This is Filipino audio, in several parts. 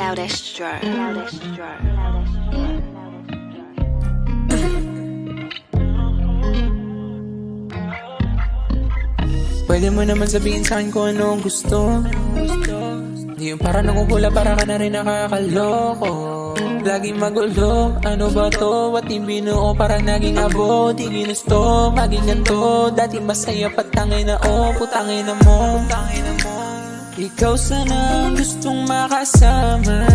Loudest drawer. Pwede mo naman sabihin sa'kin kung ano ang gusto. Di yung para nakukula, para ka na rin nakakaloko. Laging magulo, ano ba to? At yung binuo parang naging abo. Di ginusto, maging ganto. Dati masaya patangay na putangay na mo. Ikaw sana ang gustong makasama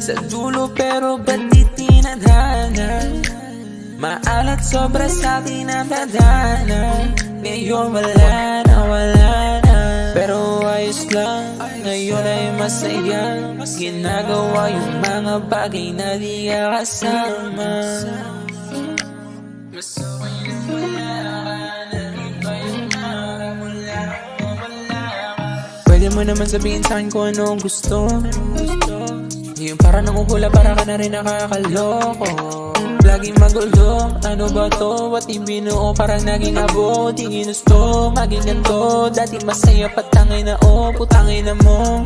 sa dulo pero ba't di tinadhana? Maalat sobra sa akin ang tadhana. Ngayon wala na. Pero ayos lang, ngayon ay masaya. Ginagawa yung mga bagay na di ka kasama. Mas okay na wala ka, na iba yung wala ka. Pwede mo naman sabihin sa'kin kung ano ang gusto. Di yung para nakukula, para ka na rin nakakaloko. Laging magulo, ano ba to? At yung binuo parang naging abo. Di ginusto, maging ganto. Dati masaya patangay na putangay na mo.